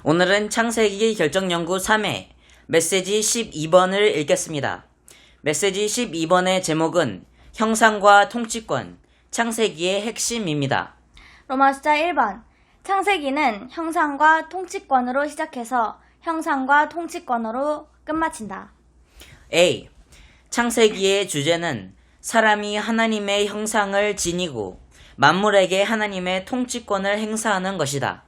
오늘은 창세기 결정연구 3회 메시지 12번을 읽겠습니다. 메시지 12번의 제목은 형상과 통치권, 창세기의 핵심입니다. 로마숫자 1번. 창세기는 형상과 통치권으로 시작해서 형상과 통치권으로 끝마친다. A. 창세기의 주제는 사람이 하나님의 형상을 지니고 만물에게 하나님의 통치권을 행사하는 것이다.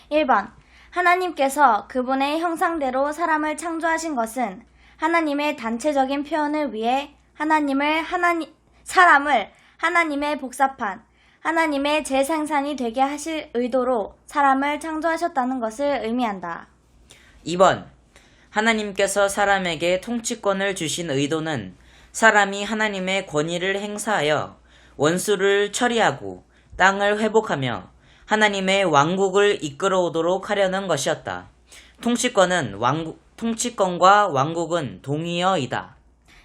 1번. 하나님께서 그분의 형상대로 사람을 창조하신 것은 하나님의 단체적인 표현을 위해 사람을 하나님의 복사판, 하나님의 재생산이 되게 하실 의도로 사람을 창조하셨다는 것을 의미한다. 2번. 하나님께서 사람에게 통치권을 주신 의도는 사람이 하나님의 권위를 행사하여 원수를 처리하고 땅을 회복하며 하나님의 왕국을 이끌어오도록 하려는 것이었다. 통치권과 왕국은 동의어이다.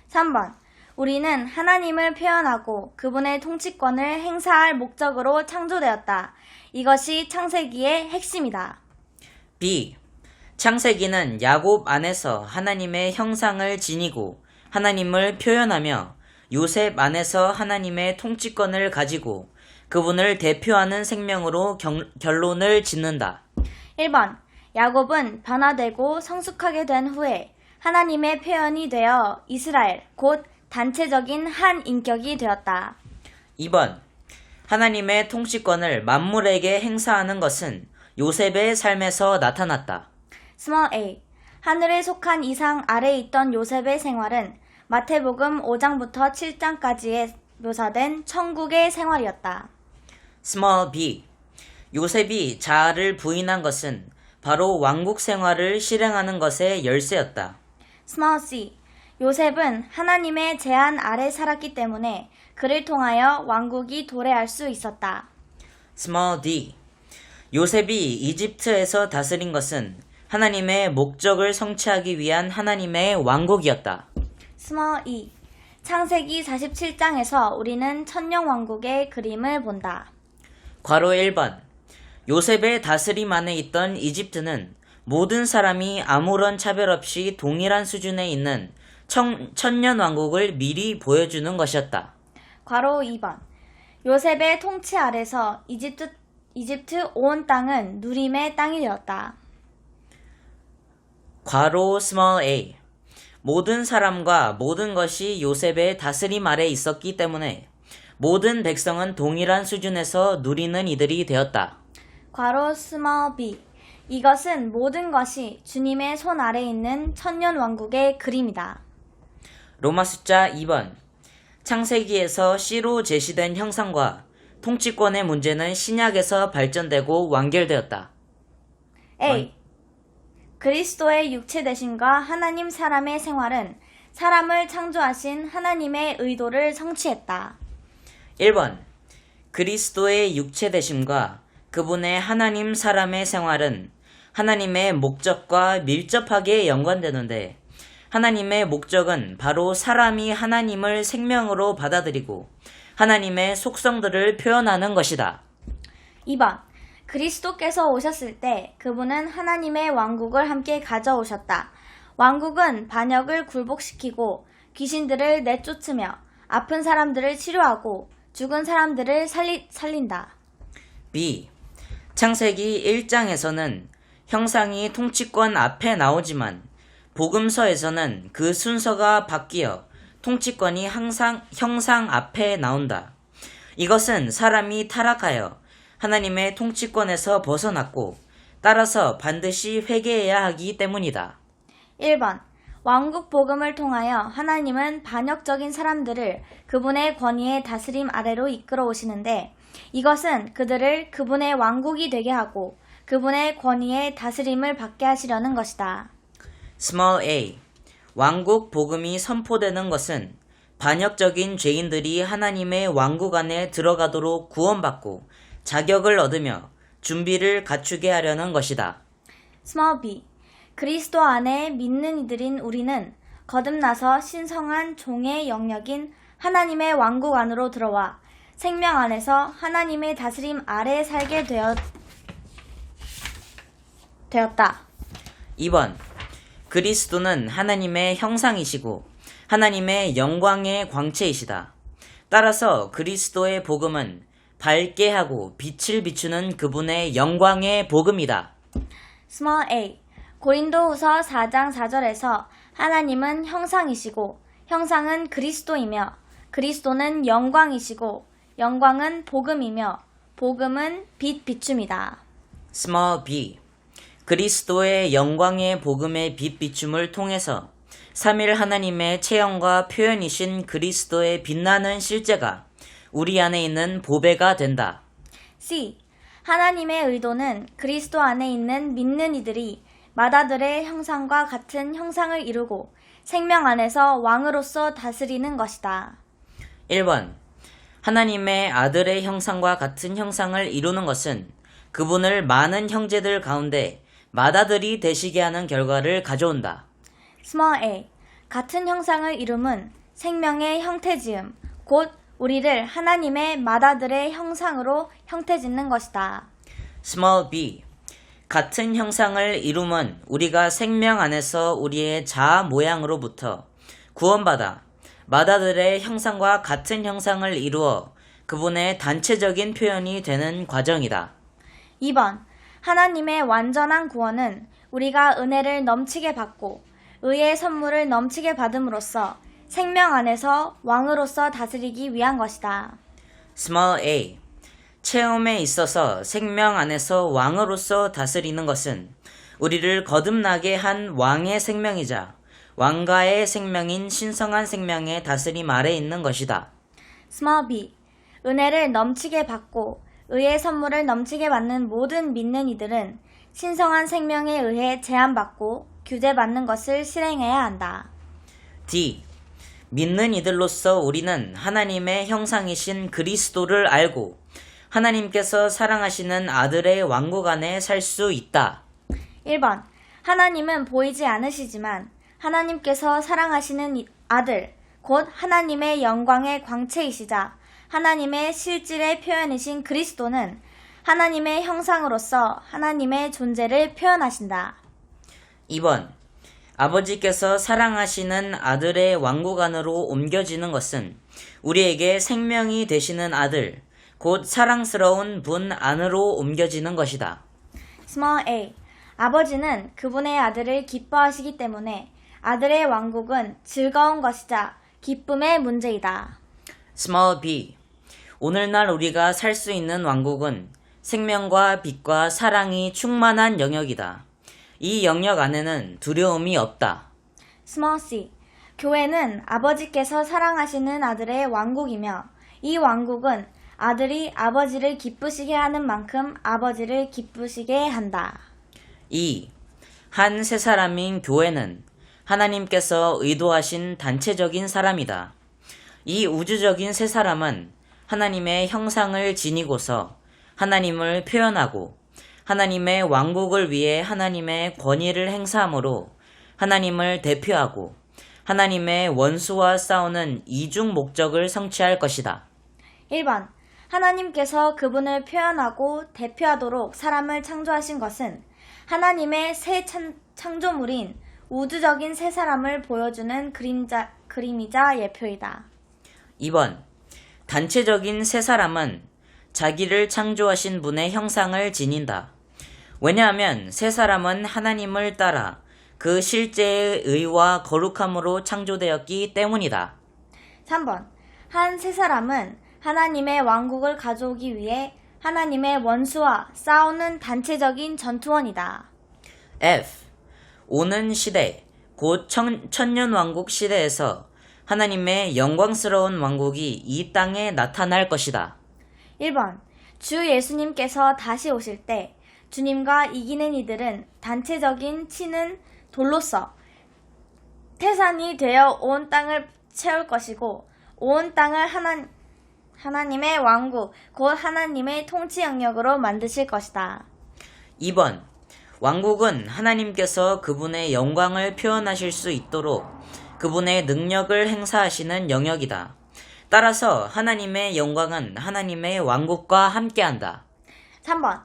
3번. 우리는 하나님을 표현하고 그분의 통치권을 행사할 목적으로 창조되었다. 이것이 창세기의 핵심이다. B. 창세기는 야곱 안에서 하나님의 형상을 지니고 하나님을 표현하며 요셉 안에서 하나님의 통치권을 가지고 그분을 대표하는 생명으로 결론을 짓는다. 1번. 야곱은 변화되고 성숙하게 된 후에 하나님의 표현이 되어 이스라엘, 곧 단체적인 한 인격이 되었다. 2번. 하나님의 통치권을 만물에게 행사하는 것은 요셉의 삶에서 나타났다. Small a. 하늘에 속한 이상 아래에 있던 요셉의 생활은 마태복음 5장부터 7장까지에 묘사된 천국의 생활이었다. Small b. 요셉이 자아를 부인한 것은 바로 왕국 생활을 실행하는 것의 열쇠였다. Small c. 요셉은 하나님의 제한 아래 살았기 때문에 그를 통하여 왕국이 도래할 수 있었다. Small d. 요셉이 이집트에서 다스린 것은 하나님의 목적을 성취하기 위한 하나님의 왕국이었다. Small e. 창세기 47장에서 우리는 천년 왕국의 그림을 본다. 괄호 1번. 요셉의 다스림 안에 있던 이집트는 모든 사람이 아무런 차별 없이 동일한 수준에 있는 천년 왕국을 미리 보여주는 것이었다. 괄호 2번. 요셉의 통치 아래서 이집트 온 땅은 누림의 땅이 되었다. 괄호 small a. 모든 사람과 모든 것이 요셉의 다스림 아래 있었기 때문에 모든 백성은 동일한 수준에서 누리는 이들이 되었다. 괄호 small b. 이것은 모든 것이 주님의 손 아래 있는 천년 왕국의 그림이다. 로마 숫자 2번. 창세기에서 C로 제시된 형상과 통치권의 문제는 신약에서 발전되고 완결되었다. A. 그리스도의 육체 되심과 하나님 사람의 생활은 사람을 창조하신 하나님의 의도를 성취했다. 1번. 그리스도의 육체 되심과 그분의 하나님 사람의 생활은 하나님의 목적과 밀접하게 연관되는데 하나님의 목적은 바로 사람이 하나님을 생명으로 받아들이고 하나님의 속성들을 표현하는 것이다. 2번. 그리스도께서 오셨을 때 그분은 하나님의 왕국을 함께 가져오셨다. 왕국은 반역을 굴복시키고 귀신들을 내쫓으며 아픈 사람들을 치료하고 죽은 사람들을 살린다. B. 창세기 1장에서는 형상이 통치권 앞에 나오지만 복음서에서는 그 순서가 바뀌어 통치권이 항상 형상 앞에 나온다. 이것은 사람이 타락하여 하나님의 통치권에서 벗어났고 따라서 반드시 회개해야 하기 때문이다. 1번. 왕국 복음을 통하여 하나님은 반역적인 사람들을 그분의 권위의 다스림 아래로 이끌어 오시는데 이것은 그들을 그분의 왕국이 되게 하고 그분의 권위의 다스림을 받게 하시려는 것이다. Small a. 왕국 복음이 선포되는 것은 반역적인 죄인들이 하나님의 왕국 안에 들어가도록 구원받고 자격을 얻으며 준비를 갖추게 하려는 것이다. Small b. 그리스도 안에 믿는 이들인 우리는 거듭나서 신성한 종의 영역인 하나님의 왕국 안으로 들어와 생명 안에서 하나님의 다스림 아래 살게 되었다. 2번. 그리스도는 하나님의 형상이시고 하나님의 영광의 광채이시다. 따라서 그리스도의 복음은 밝게 하고 빛을 비추는 그분의 영광의 복음이다. Small a. 고린도후서 4장 4절에서 하나님은 형상이시고 형상은 그리스도이며 그리스도는 영광이시고 영광은 복음이며 복음은 빛 비춤이다. Small b. 그리스도의 영광의 복음의 빛 비춤을 통해서 삼일 하나님의 체형과 표현이신 그리스도의 빛나는 실제가 우리 안에 있는 보배가 된다. C. 하나님의 의도는 그리스도 안에 있는 믿는 이들이 마다들의 형상과 같은 형상을 이루고 생명 안에서 왕으로서 다스리는 것이다. 1번. 하나님의 아들의 형상과 같은 형상을 이루는 것은 그분을 많은 형제들 가운데 마다들이 되시게 하는 결과를 가져온다. Small a. 같은 형상을 이룸은 생명의 형태지음, 곧 우리를 하나님의 마다들의 형상으로 형태짓는 것이다. Small b. 같은 형상을 이룸은 우리가 생명 안에서 우리의 자아 모양으로부터 구원받아 마다들의 형상과 같은 형상을 이루어 그분의 단체적인 표현이 되는 과정이다. 2번. 하나님의 완전한 구원은 우리가 은혜를 넘치게 받고 의의 선물을 넘치게 받음으로써 생명 안에서 왕으로서 다스리기 위한 것이다. Small a. 체험에 있어서 생명 안에서 왕으로서 다스리는 것은 우리를 거듭나게 한 왕의 생명이자 왕가의 생명인 신성한 생명의 다스림 아래 있는 것이다. Small b. 은혜를 넘치게 받고 의의 선물을 넘치게 받는 모든 믿는 이들은 신성한 생명에 의해 제한받고 규제받는 것을 실행해야 한다. D. 믿는 이들로서 우리는 하나님의 형상이신 그리스도를 알고 하나님께서 사랑하시는 아들의 왕국 안에 살 수 있다. 1번. 하나님은 보이지 않으시지만 하나님께서 사랑하시는 아들, 곧 하나님의 영광의 광채이시자 하나님의 실질의 표현이신 그리스도는 하나님의 형상으로서 하나님의 존재를 표현하신다. 2번. 아버지께서 사랑하시는 아들의 왕국 안으로 옮겨지는 것은 우리에게 생명이 되시는 아들, 곧 사랑스러운 분 안으로 옮겨지는 것이다. Small a. 아버지는 그분의 아들을 기뻐하시기 때문에 아들의 왕국은 즐거운 것이자 기쁨의 문제이다. Small b. 오늘날 우리가 살 수 있는 왕국은 생명과 빛과 사랑이 충만한 영역이다. 이 영역 안에는 두려움이 없다. Small c. 교회는 아버지께서 사랑하시는 아들의 왕국이며 이 왕국은 아들이 아버지를 기쁘시게 하는 만큼 아버지를 기쁘시게 한다. 2. 한 세 사람인 교회는 하나님께서 의도하신 단체적인 사람이다. 이 우주적인 세 사람은 하나님의 형상을 지니고서 하나님을 표현하고 하나님의 왕국을 위해 하나님의 권위를 행사함으로 하나님을 대표하고 하나님의 원수와 싸우는 이중 목적을 성취할 것이다. 1번. 하나님께서 그분을 표현하고 대표하도록 사람을 창조하신 것은 하나님의 새 창조물인 우주적인 새 사람을 보여주는 그림이자 예표이다. 2번. 단체적인 세 사람은 자기를 창조하신 분의 형상을 지닌다. 왜냐하면 세 사람은 하나님을 따라 그 실제의 의와 거룩함으로 창조되었기 때문이다. 3번. 한 세 사람은 하나님의 왕국을 가져오기 위해 하나님의 원수와 싸우는 단체적인 전투원이다. F. 오는 시대, 곧 천년왕국 시대에서 하나님의 영광스러운 왕국이 이 땅에 나타날 것이다. 1번. 주 예수님께서 다시 오실 때 주님과 이기는 이들은 단체적인 치는 돌로서 태산이 되어 온 땅을 채울 것이고 온 땅을 하나님의 왕국, 곧 하나님의 통치 영역으로 만드실 것이다. 2번. 왕국은 하나님께서 그분의 영광을 표현하실 수 있도록 그분의 능력을 행사하시는 영역이다. 따라서 하나님의 영광은 하나님의 왕국과 함께한다. 3번.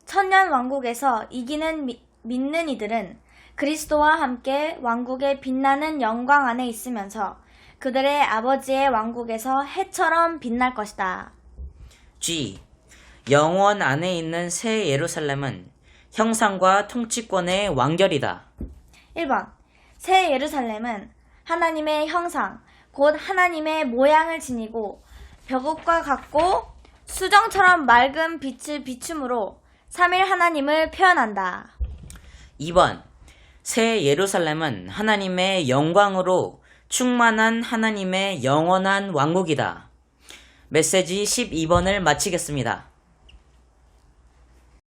천년 왕국에서 이기는 믿는 이들은 그리스도와 함께 왕국의 빛나는 영광 안에 있으면서 그들의 아버지의 왕국에서 해처럼 빛날 것이다. G. 영원 안에 있는 새 예루살렘은 형상과 통치권의 완결이다. 1번. 새 예루살렘은 하나님의 형상, 곧 하나님의 모양을 지니고 벽옥과 같고 수정처럼 맑은 빛을 비춤으로 삼일 하나님을 표현한다. 2번. 새 예루살렘은 하나님의 영광으로 충만한 하나님의 영원한 왕국이다. 메시지 12번을 마치겠습니다.